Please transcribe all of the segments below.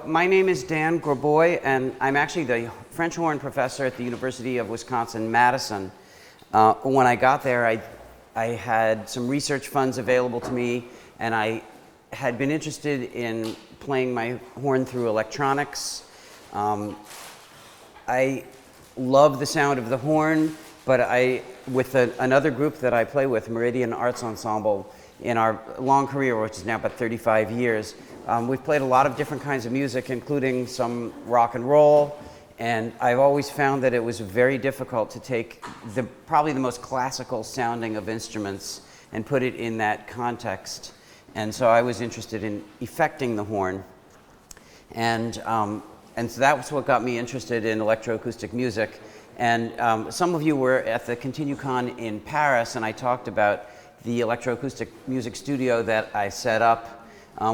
my name is Dan Grabois, and I'm actually the French horn professor at the University of Wisconsin-Madison. When I got there, I had some research funds available to me, and I had been interested in playing my horn through electronics. I love the sound of the horn, but with another group that I play with, Meridian Arts Ensemble, in our long career, which is now about 35 years, we've played a lot of different kinds of music, including some rock and roll, and I've always found that it was very difficult to take probably the most classical sounding of instruments and put it in that context. And so I was interested in effecting the horn. And so that's what got me interested in electroacoustic music. And some of you were at the ContinuuCon in Paris, and I talked about the electroacoustic music studio that I set up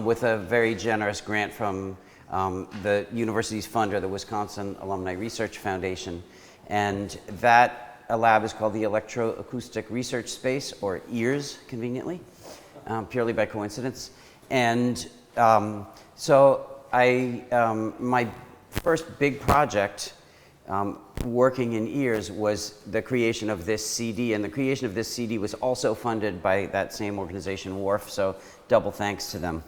with a very generous grant from the university's funder, the Wisconsin Alumni Research Foundation. And that lab is called the Electroacoustic Research Space, or EARS, conveniently, purely by coincidence. And so my first big project working in EARS was the creation of this CD, and the creation of this CD was also funded by that same organization, WARF, so double thanks to them.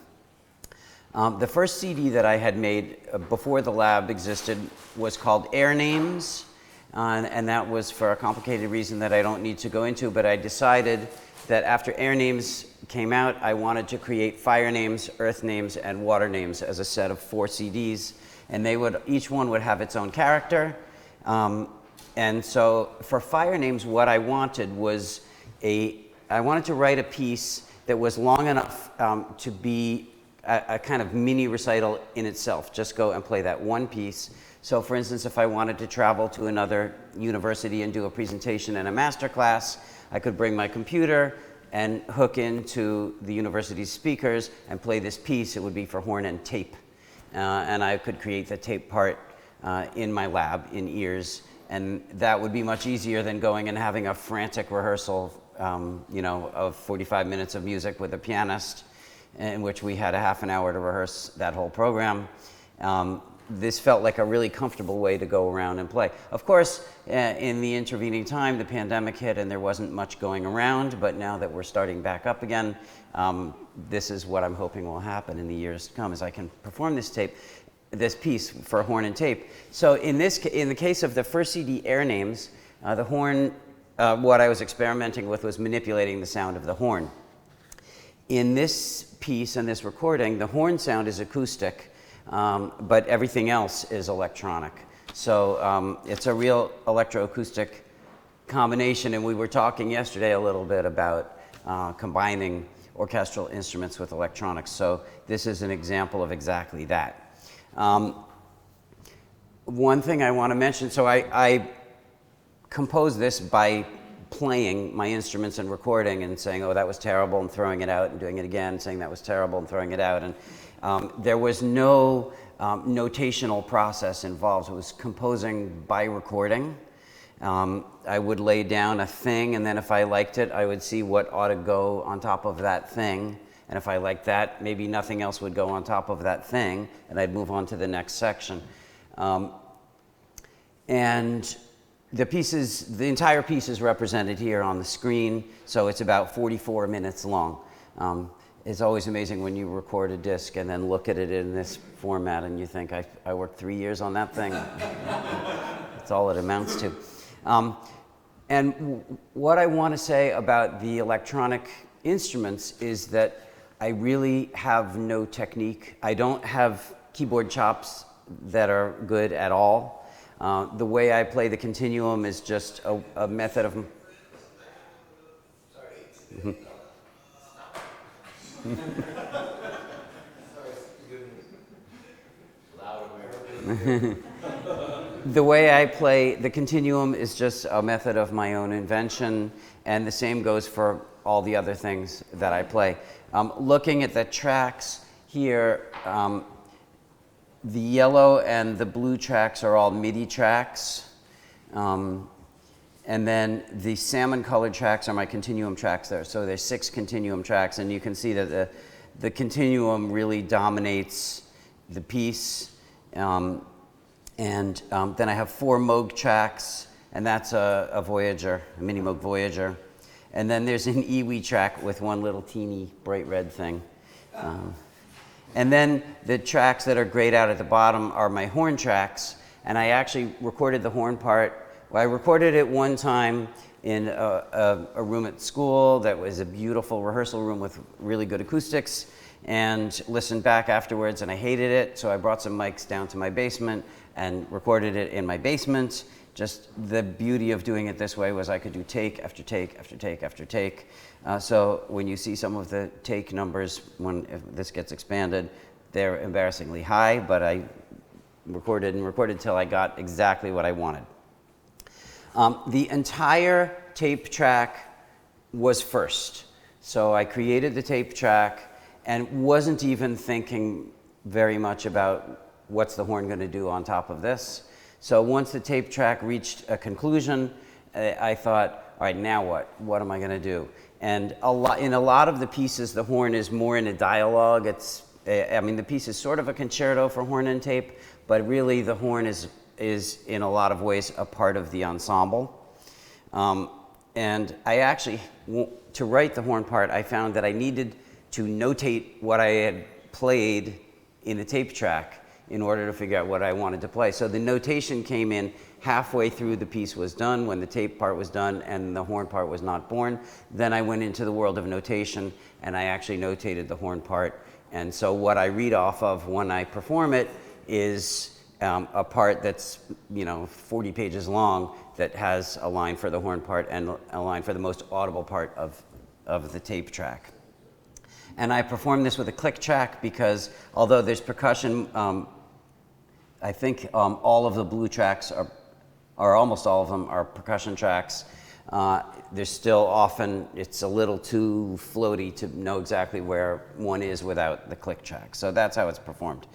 The first CD that I had made before the lab existed was called Air Names, and that was for a complicated reason that I don't need to go into, but I decided that after Air Names came out, I wanted to create Fire Names, Earth Names, and Water Names as a set of 4 CDs, and each one would have its own character. And so for Fire Names, what I wanted was I wanted to write a piece that was long enough to be a kind of mini recital in itself. Just go and play that one piece. So for instance, if I wanted to travel to another university and do a presentation and a master class, I could bring my computer and hook into the university's speakers and play this piece. It would be for horn and tape. And I could create the tape part in my lab in EARS, and that would be much easier than going and having a frantic rehearsal, of 45 minutes of music with a pianist, in which we had a half an hour to rehearse that whole program. This felt like a really comfortable way to go around and play. Of course, in the intervening time, the pandemic hit and there wasn't much going around, but now that we're starting back up again, this is what I'm hoping will happen in the years to come, as I can perform this piece for horn and tape. So in the case of the first CD, Air Names, the horn, what I was experimenting with was manipulating the sound of the horn. In this piece and this recording, the horn sound is acoustic, but everything else is electronic. So it's a real electroacoustic combination, and we were talking yesterday a little bit about combining orchestral instruments with electronics. So this is an example of exactly that. One thing I want to mention, so I composed this by playing my instruments and recording and saying, oh, that was terrible, and throwing it out and doing it again, saying that was terrible and throwing it out. And there was no notational process involved. It was composing by recording. I would lay down a thing, and then if I liked it, I would see what ought to go on top of that thing. And if I liked that, maybe nothing else would go on top of that thing, and I'd move on to the next section. And the entire piece is represented here on the screen, so it's about 44 minutes long. It's always amazing when you record a disc and then look at it in this format and you think, I worked 3 years on that thing. That's all it amounts to. And what I want to say about the electronic instruments is that I really have no technique. I don't have keyboard chops that are good at all. The way I play the Continuum is just a method of... The way I play the Continuum is just a method of my own invention, and the same goes for all the other things that I play. Looking at the tracks here, the yellow and the blue tracks are all MIDI tracks. And then the salmon-colored tracks are my Continuum tracks there. So there's 6 Continuum tracks, and you can see that the Continuum really dominates the piece. Then I have 4 Moog tracks, and that's a Voyager, a mini Moog Voyager. And then there's an EWI track with one little teeny bright red thing. And then the tracks that are grayed out at the bottom are my horn tracks, and I actually recorded the horn part. Well, I recorded it one time in a room at school that was a beautiful rehearsal room with really good acoustics, and listened back afterwards, and I hated it, so I brought some mics down to my basement and recorded it in my basement. Just the beauty of doing it this way was I could do take after take after take after take. So when you see some of the take numbers, if this gets expanded, they're embarrassingly high, but I recorded and recorded till I got exactly what I wanted. The entire tape track was first. So I created the tape track and wasn't even thinking very much about what's the horn going to do on top of this. So once the tape track reached a conclusion, I thought, all right, now what? What am I going to do? And in a lot of the pieces, the horn is more in a dialogue. The piece is sort of a concerto for horn and tape, but really the horn is in a lot of ways a part of the ensemble. And I actually, to write the horn part, I found that I needed to notate what I had played in the tape track in order to figure out what I wanted to play. So the notation came in halfway through the piece was done, when the tape part was done and the horn part was not born. Then I went into the world of notation and I actually notated the horn part. And so what I read off of when I perform it is a part that's 40 pages long that has a line for the horn part and a line for the most audible part of the tape track. And I perform this with a click track because although there's percussion, I think all of the blue tracks or almost all of them are percussion tracks. There's still often, it's a little too floaty to know exactly where one is without the click track. So that's how it's performed.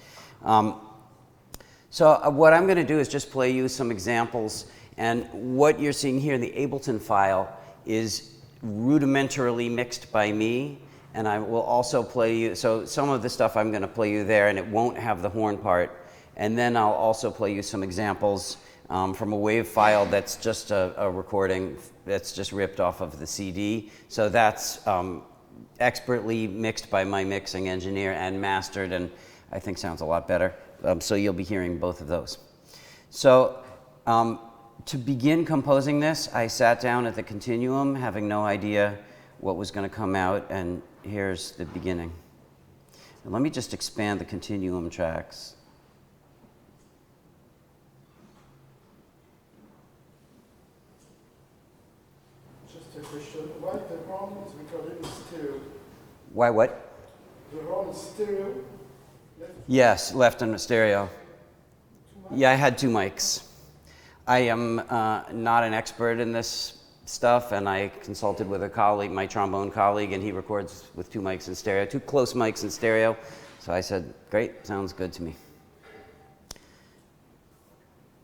So what I'm going to do is just play you some examples. And what you're seeing here in the Ableton file is rudimentarily mixed by me. And I will also play you, so some of the stuff I'm going to play you there, and it won't have the horn part. And then I'll also play you some examples from a WAV file that's just a recording that's just ripped off of the CD. So that's expertly mixed by my mixing engineer and mastered, and I think sounds a lot better. So you'll be hearing both of those. So to begin composing this, I sat down at the Continuum having no idea what was going to come out, and here's the beginning. And let me just expand the Continuum tracks. Just a question. Why the horn is recorded in stereo? Why what? The horn is stereo? Yes, left and stereo. Yeah, I had 2 mics. I am not an expert in this stuff, and I consulted with a colleague, my trombone colleague, and he records with 2 mics in stereo, 2 close mics in stereo. So I said, great, sounds good to me.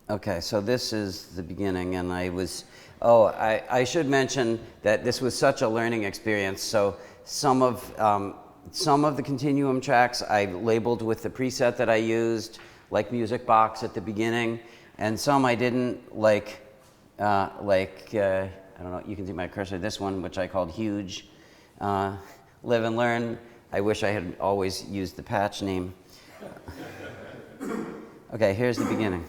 Okay, so this is the beginning, and I should mention that this was such a learning experience. So some of the Continuum tracks I labeled with the preset that I used, like Music Box at the beginning, and some I didn't, I don't know, you can see my cursor, this one, which I called Huge. Live and Learn, I wish I had always used the patch name. Okay, here's the beginning.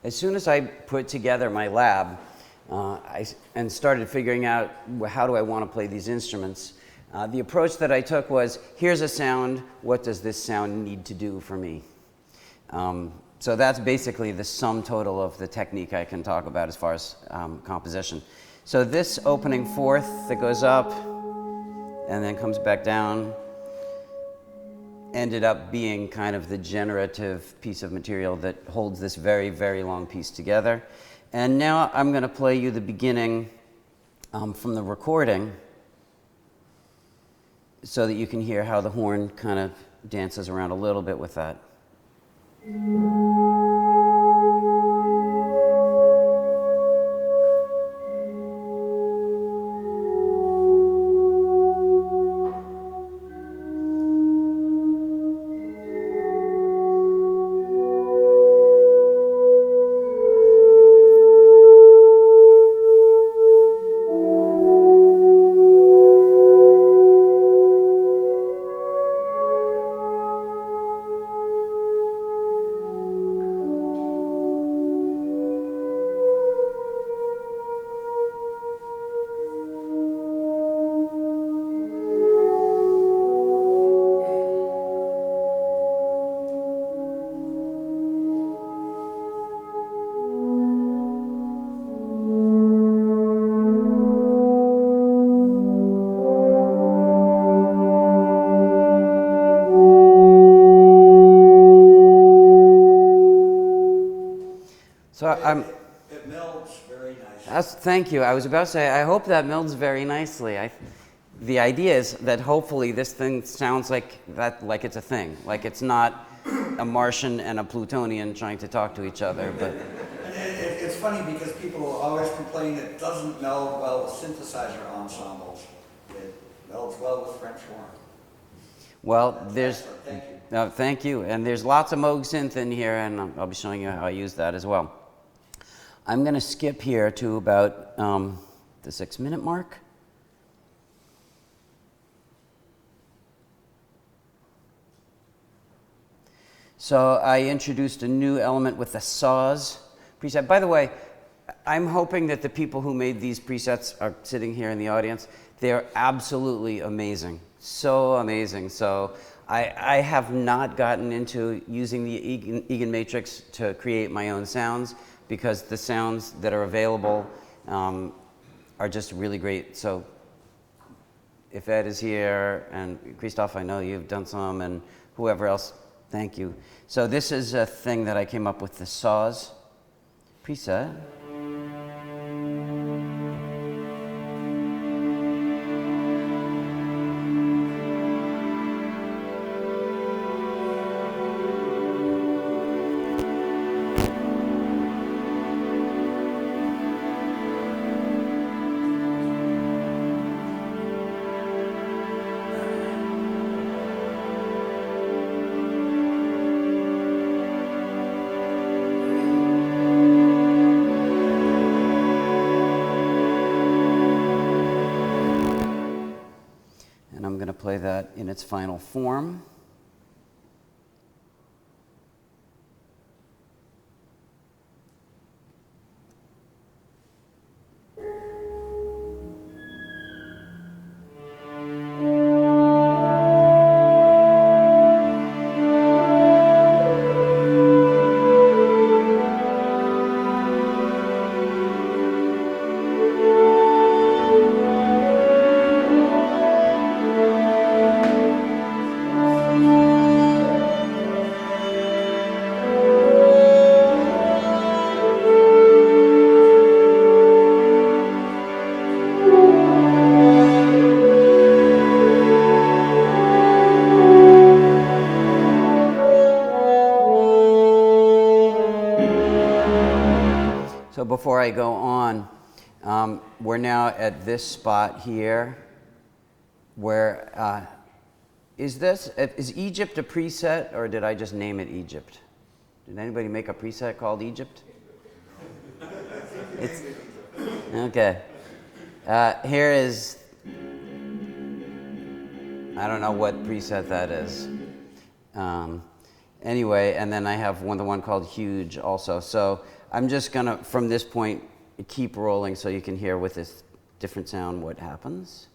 as soon as I put together my lab and started figuring out how do I want to play these instruments, the approach that I took was, here's a sound, what does this sound need to do for me? So that's basically the sum total of the technique I can talk about as far as composition. So this opening fourth that goes up and then comes back down ended up being kind of the generative piece of material that holds this very, very long piece together. And now I'm going to play you the beginning from the recording so that you can hear how the horn kind of dances around a little bit with that. So it melds very nicely. Thank you. I was about to say, I hope that melds very nicely. The idea is that hopefully this thing sounds like it's a thing, like it's not a Martian and a Plutonian trying to talk to each other. But It's funny because people always complain it doesn't meld well with synthesizer ensembles. It melds well with French horn. Well, there's... Thank you. No, thank you. And there's lots of Moog synth in here, and I'll be showing you how I use that as well. I'm going to skip here to about the 6-minute mark. So I introduced a new element with the saws preset. By the way, I'm hoping that the people who made these presets are sitting here in the audience. They're absolutely amazing. So amazing. So I have not gotten into using the Egan Matrix to create my own sounds because the sounds that are available are just really great. So if Ed is here, and Christoph, I know you've done some, and whoever else, thank you. So this is a thing that I came up with, the saws preset. Play that in its final form. So before I go on, we're now at this spot here where, is Egypt a preset, or did I just name it Egypt? Did anybody make a preset called Egypt? It's, okay. Here is, I don't know what preset that is. anyway, and then I have the one called Huge also. So I'm just gonna, from this point, keep rolling so you can hear with this different sound what happens.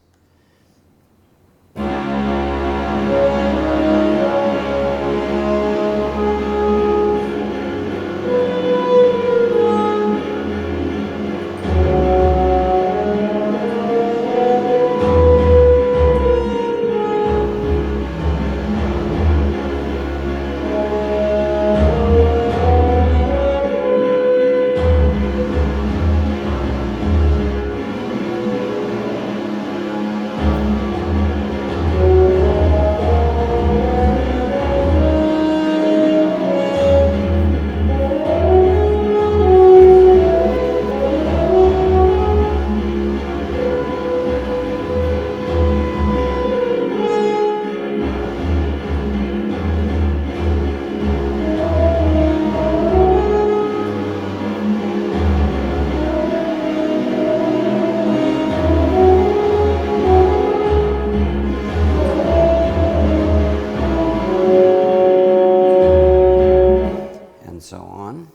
So on.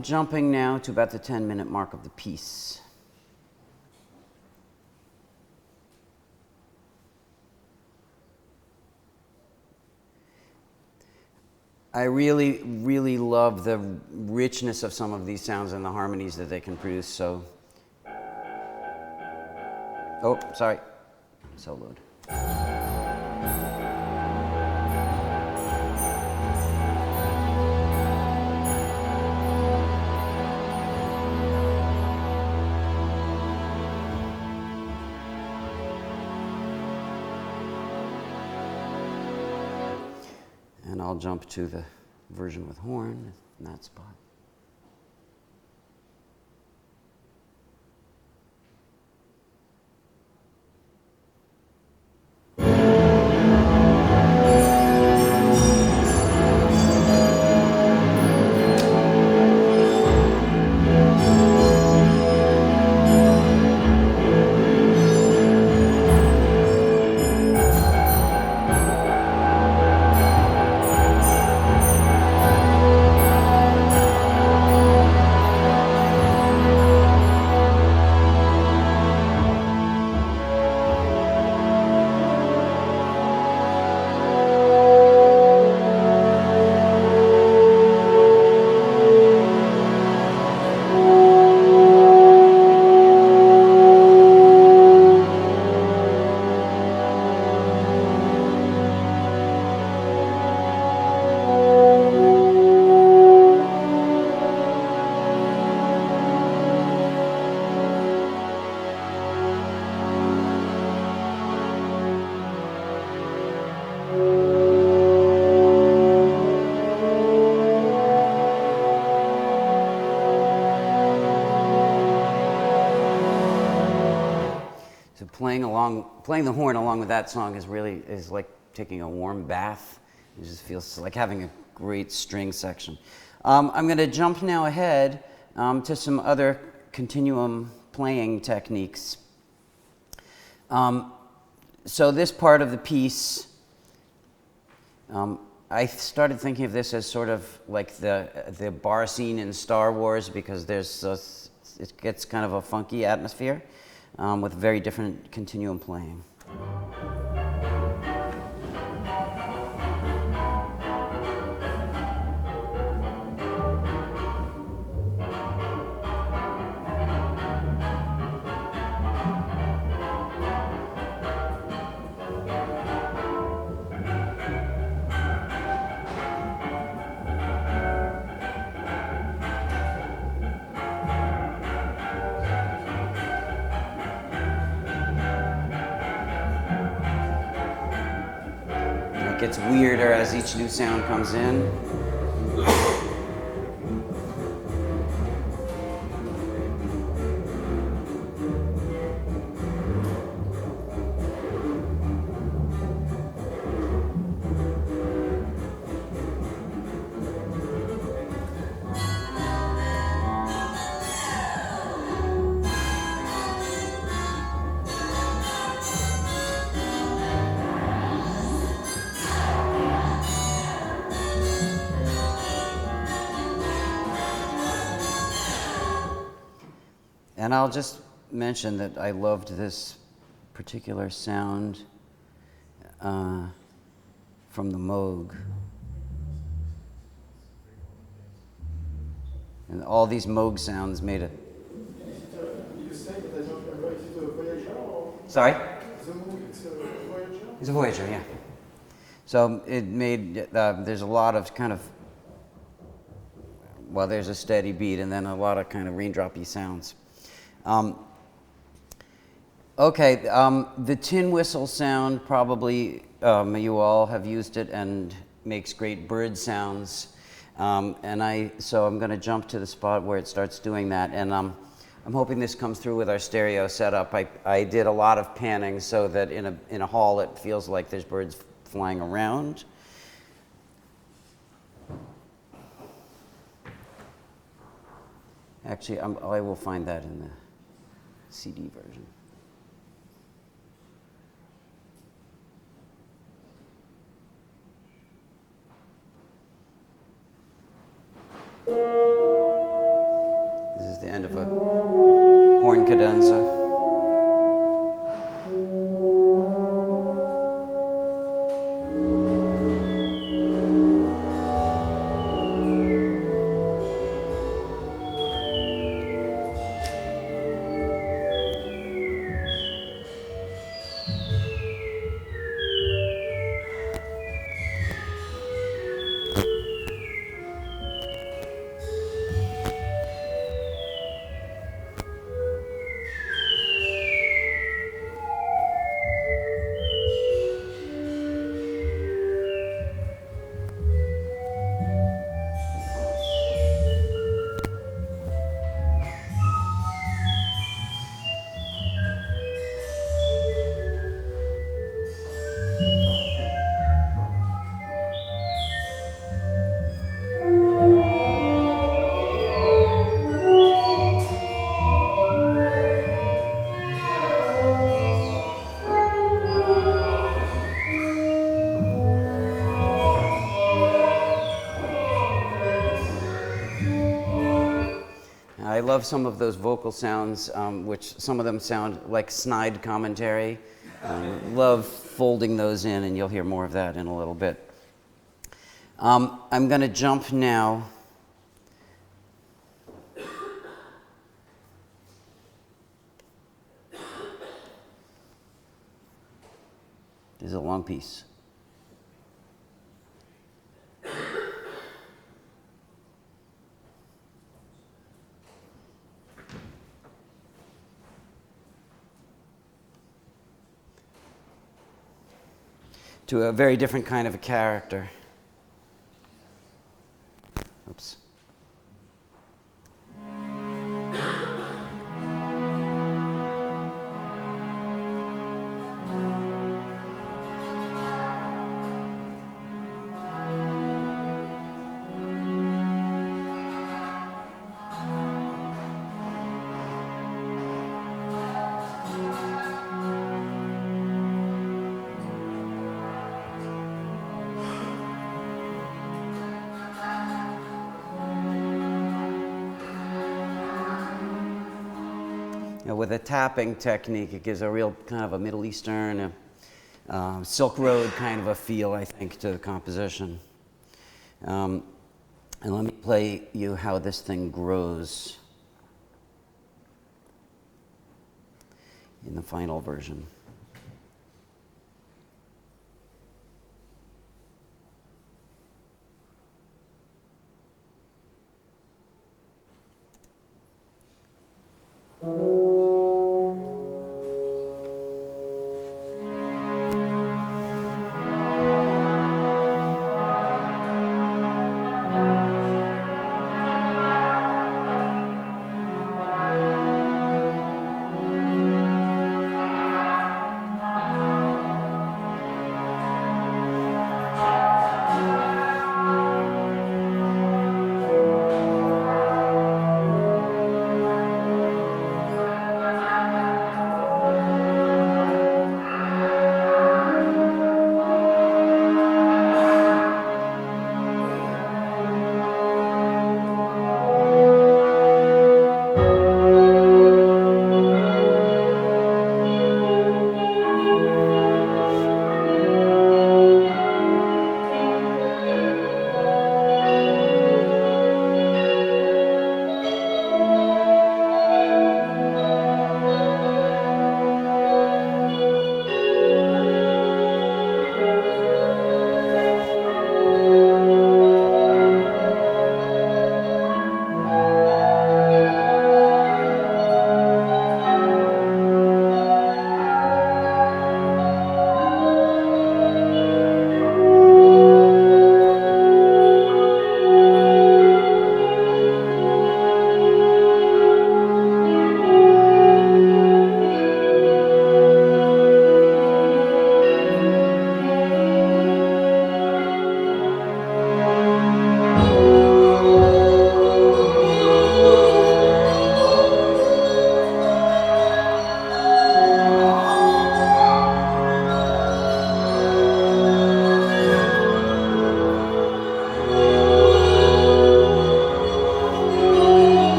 Jumping now to about the 10-minute mark of the piece. I really, really love the richness of some of these sounds and the harmonies that they can produce. So, oh, sorry, soloed. And I'll jump to the version with horn in that spot. Playing the horn along with that song is like taking a warm bath. It just feels like having a great string section. I'm going to jump now ahead to some other continuum playing techniques. So this part of the piece, I started thinking of this as sort of like the bar scene in Star Wars, because it gets kind of a funky atmosphere. With very different continuum playing. It gets weirder as each new sound comes in. And I'll just mention that I loved this particular sound from the Moog. And all these Moog sounds made it. You say that I don't remember, is it a Voyager or Sorry? the movie, it's a Voyager? It's a Voyager, yeah. So it made, there's a lot of kind of, well, there's a steady beat and then a lot of kind of raindroppy sounds. The tin whistle sound, probably you all have used it and makes great bird sounds. So I'm going to jump to the spot where it starts doing that. And I'm hoping this comes through with our stereo setup. I did a lot of panning so that in a hall it feels like there's birds flying around. Actually, I will find that in the CD version. This is the end of a horn cadenza. I love some of those vocal sounds, which some of them sound like snide commentary. Love folding those in, and you'll hear more of that in a little bit. I'm going to jump now. This is a long piece. To a very different kind of a character. Oops. With a tapping technique, it gives a real kind of a Middle Eastern, Silk Road kind of a feel, I think, to the composition. And let me play you how this thing grows in the final version.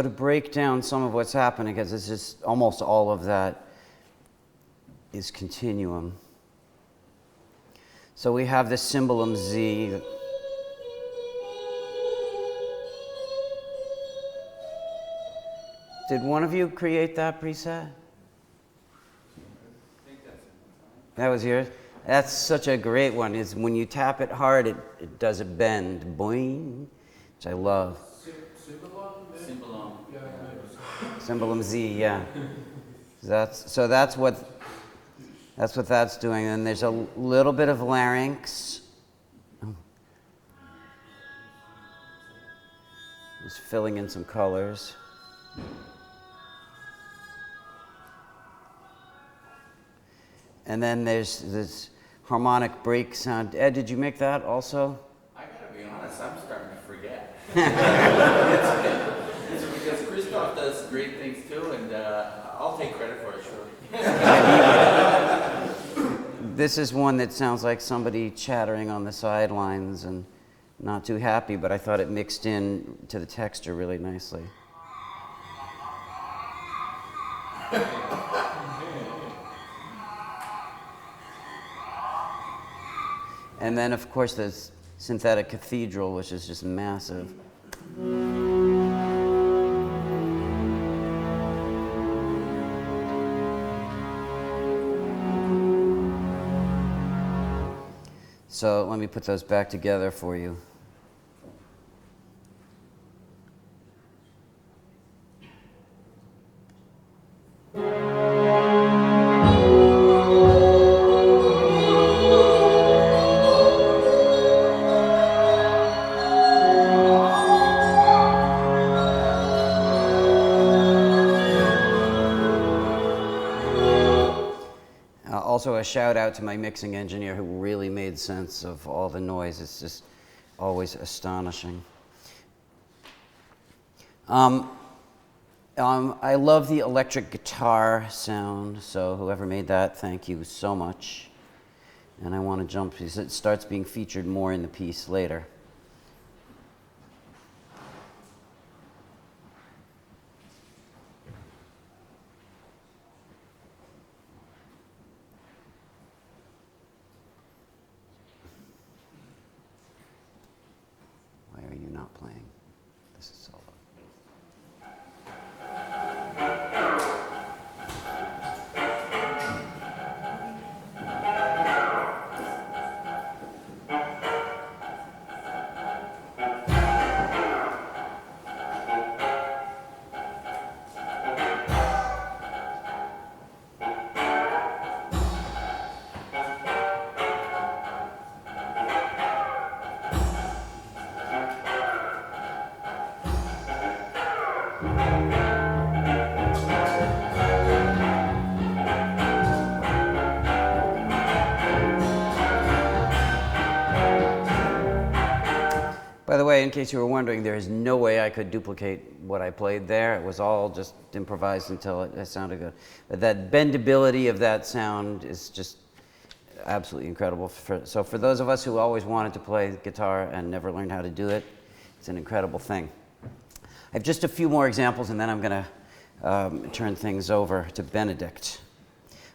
to break down some of what's happening, because it's just almost all of that is continuum. So we have this cymbalum Z. Did one of you create that preset? That was yours? That's such a great one. Is when you tap it hard, it does a bend, boing, which I love. Cymbalum Z, yeah. That's what that's doing. And there's a little bit of larynx. Just filling in some colors. And then there's this harmonic break sound. Ed, did you make that also? I gotta be honest, I'm starting to forget. It's because Christoph does great things too, and I'll take credit for it, sure. This is one that sounds like somebody chattering on the sidelines and not too happy, but I thought it mixed in to the texture really nicely. And then, of course, there's synthetic cathedral, which is just massive. So let me put those back together for you. Also a shout out to my mixing engineer who really made sense of all the noise. It's just always astonishing. I love the electric guitar sound, so whoever made that, thank you so much. And I want to jump because it starts being featured more in the piece later. Why are you not playing? This is solo. By the way, in case you were wondering, there is no way I could duplicate what I played there. It was all just improvised until it sounded good. But that bendability of that sound is just absolutely incredible. So for those of us who always wanted to play guitar and never learned how to do it, it's an incredible thing. I have just a few more examples, and then I'm going to turn things over to Benedict.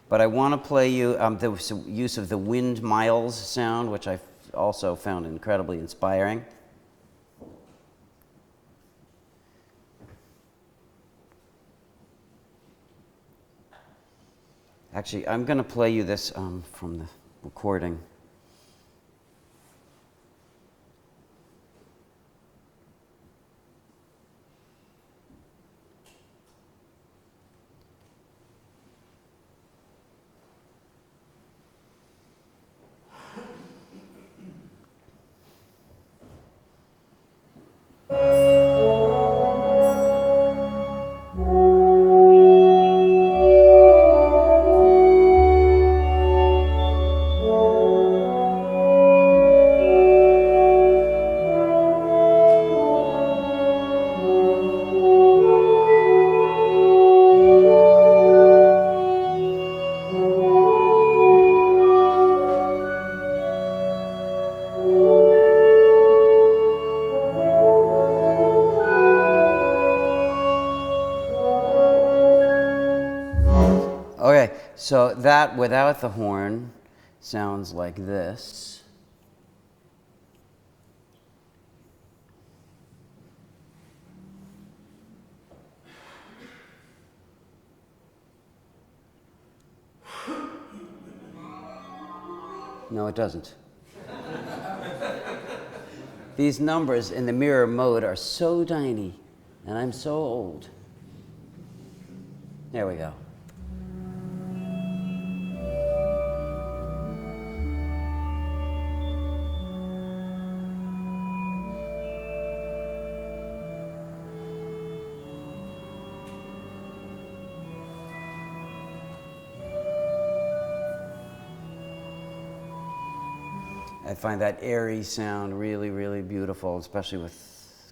But I want to play you the use of the wind miles sound, which I also found incredibly inspiring. Actually, I'm going to play you this from the recording. So that without the horn sounds like this. No, it doesn't. These numbers in the mirror mode are so tiny, and I'm so old. There we go. I find that airy sound really, really beautiful, especially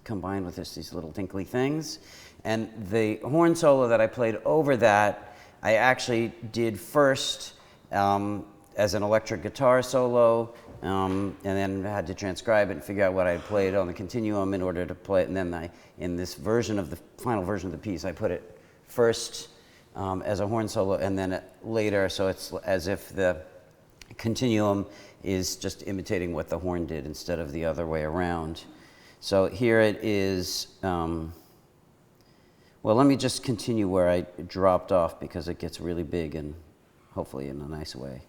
combined with these little tinkly things. And the horn solo that I played over that, I actually did first as an electric guitar solo, and then had to transcribe it and figure out what I had played on the Continuum in order to play it. And then in this version of the final version of the piece, I put it first as a horn solo, and then later, so it's as if the Continuum is just imitating what the horn did instead of the other way around. So here it is. Well, let me just continue where I dropped off because it gets really big and hopefully in a nice way.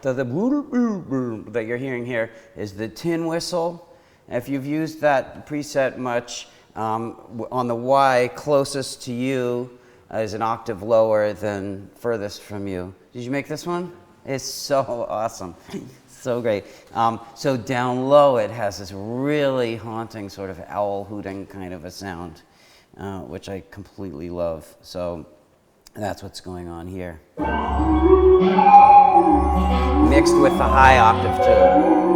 So the that you're hearing here is the tin whistle. If you've used that preset much, on the Y closest to you is an octave lower than furthest from you. Did you make this one? It's so awesome. So great. So down low it has this really haunting sort of owl hooting kind of a sound, which I completely love. So that's what's going on here. Mixed with the high octave too.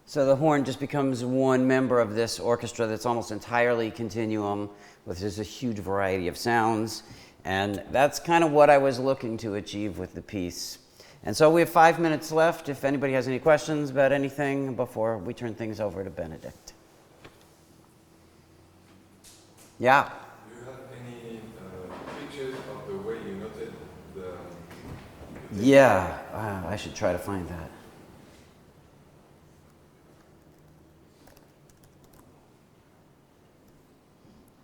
So the horn just becomes one member of this orchestra that's almost entirely continuum, with just a huge variety of sounds. And that's kind of what I was looking to achieve with the piece. And so we have 5 minutes left if anybody has any questions about anything before we turn things over to Benedict. Yeah? Do you have any pictures of the way you noted the... Yeah, I should try to find that.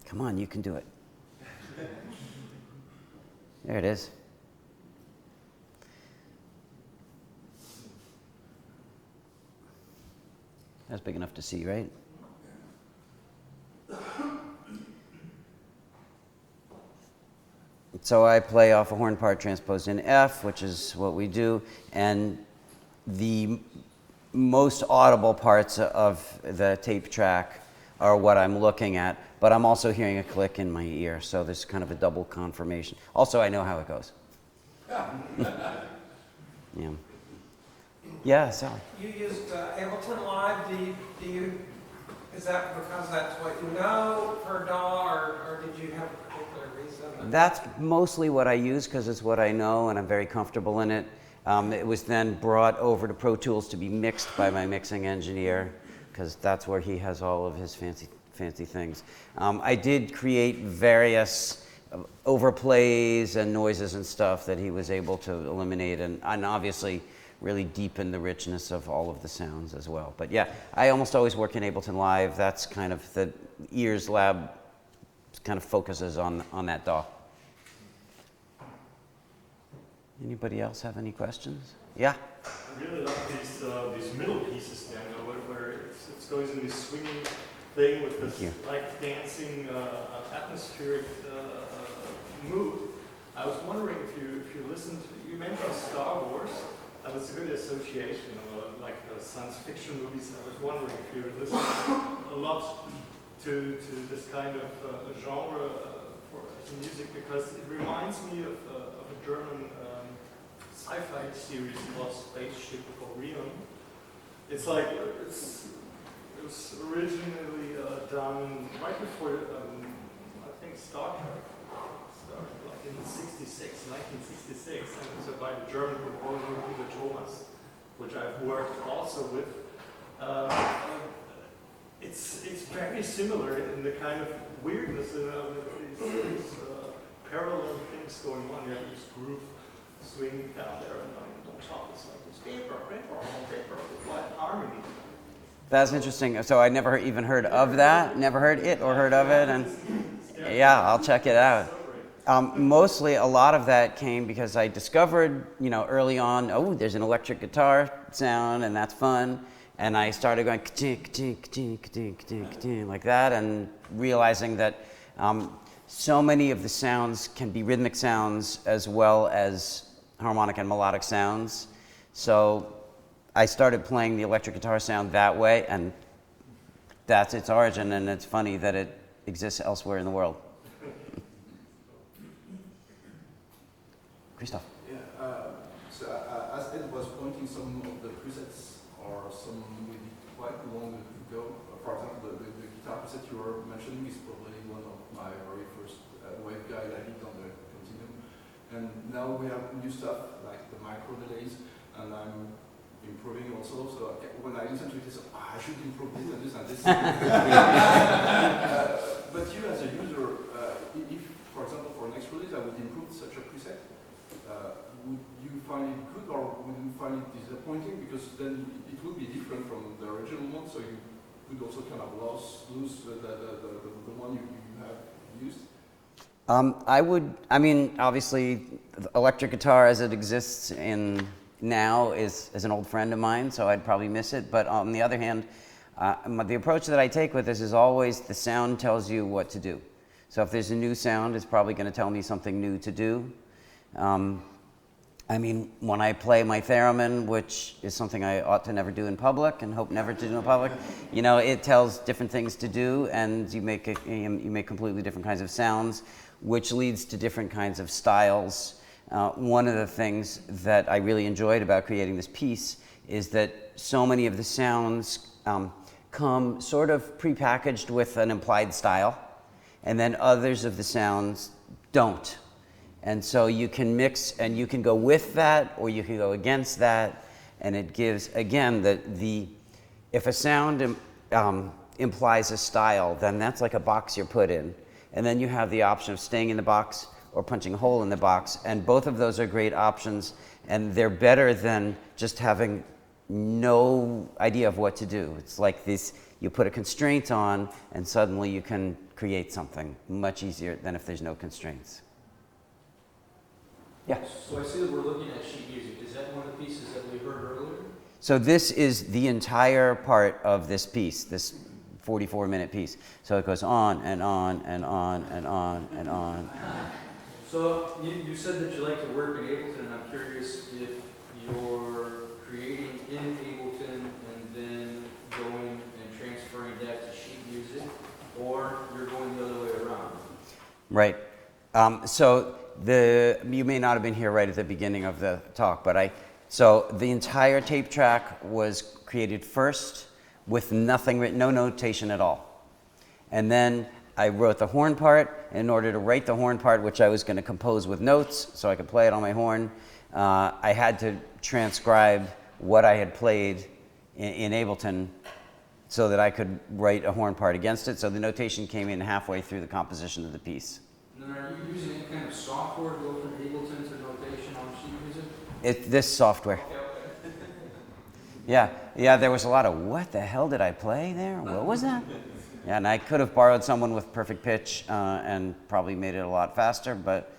Come on, you can do it. There it is. That's big enough to see, right? So I play off a horn part transposed in F, which is what we do, and the most audible parts of the tape track are what I'm looking at, but I'm also hearing a click in my ear, so there's kind of a double confirmation. Also, I know how it goes. Yeah. Yeah, Sally. You used Ableton Live. Is that because that's what you know for DAW, or did you have a particular reason? That's mostly what I use because it's what I know and I'm very comfortable in it. It was then brought over to Pro Tools to be mixed by my mixing engineer because that's where he has all of his fancy things. I did create various overplays and noises and stuff that he was able to eliminate and obviously really deepen the richness of all of the sounds as well. But yeah, I almost always work in Ableton Live. That's kind of the Ears Lab kind of focuses on that DAW. Anybody else have any questions? Yeah? I really like these middle pieces then, where it's going in this swinging thing with this like dancing atmospheric mood. I was wondering if you listened to, you mentioned Star Wars. That was a good association of like science fiction movies. I was wondering if you listen a lot to this kind of genre for music, because it reminds me of a German sci-fi series called Spaceship Orion. It's like it was originally done right before I think Star Trek started, like in 1966, and it's by the German composer Uwe Thomas, which I've worked also with. It's very similar in the kind of weirdness of these parallel things going on. You have this groove swing down there, and on top it's like this paper, with flat harmony. That's interesting. So I never even heard of that, never heard it or heard of it, and yeah, I'll check it out. Mostly a lot of that came because I discovered, early on, oh, there's an electric guitar sound and that's fun. And I started going like that and realizing that so many of the sounds can be rhythmic sounds as well as harmonic and melodic sounds. So I started playing the electric guitar sound that way, and that's its origin, and it's funny that it exists elsewhere in the world. Christoph. Yeah, so as Ed was pointing, some of the presets are some maybe quite long ago. For example, the guitar preset you were mentioning is probably one of my very first waveguide I did on the Continuum. And now we have new stuff like the micro delays, and I'm improving also. So when I listen to it, I say, I should improve this and this and this. But you as a user, if, for example, for next release, I would improve such a preset, would you find it good or would you find it disappointing? Because then it would be different from the original one, so you could also kind of lose the one you have used. Obviously, electric guitar as it exists now is an old friend of mine, so I'd probably miss it. But on the other hand, the approach that I take with this is always the sound tells you what to do. So if there's a new sound, it's probably going to tell me something new to do. When I play my theremin, which is something I ought to never do in public and hope never to do in public, it tells different things to do, and you make completely different kinds of sounds, which leads to different kinds of styles. One of the things that I really enjoyed about creating this piece is that so many of the sounds come sort of prepackaged with an implied style, and then others of the sounds don't. And so you can mix and you can go with that or you can go against that, and it gives, again, if a sound implies a style, then that's like a box you're put in. And then you have the option of staying in the box or punching a hole in the box, and both of those are great options, and they're better than just having no idea of what to do. It's like this, you put a constraint on and suddenly you can create something much easier than if there's no constraints. Yeah. So I see that we're looking at sheet music. Is that one of the pieces that we heard earlier? So this is the entire part of this piece, this 44-minute piece. So it goes on and on and on and on and on. So you said that you like to work in Ableton, and I'm curious if you're creating in Ableton and then going and transferring that to sheet music, or you're going the other way around. Right. So you may not have been here right at the beginning of the talk, but so the entire tape track was created first with nothing written, no notation at all. And then I wrote the horn part. In order to write the horn part, which I was going to compose with notes so I could play it on my horn, I had to transcribe what I had played in Ableton so that I could write a horn part against it. So the notation came in halfway through the composition of the piece. And then are you using any kind of software to go from Ableton to notation on sheet music? This software. Yeah, there was a lot of, what the hell did I play there? What was that? Yeah, and I could have borrowed someone with perfect pitch and probably made it a lot faster, but...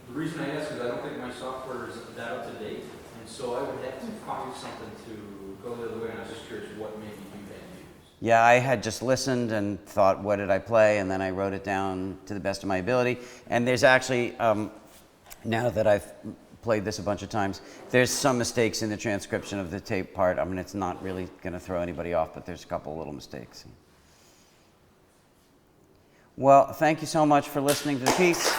The reason I ask is I don't think my software is that up to date, and so I would have to find something to go the other way, and I was just curious what maybe you had used. Yeah, I had just listened and thought, what did I play? And then I wrote it down to the best of my ability. And there's actually, now that I've played this a bunch of times, there's some mistakes in the transcription of the tape part. I mean, it's not really going to throw anybody off, but there's a couple little mistakes. Well, thank you so much for listening to the piece.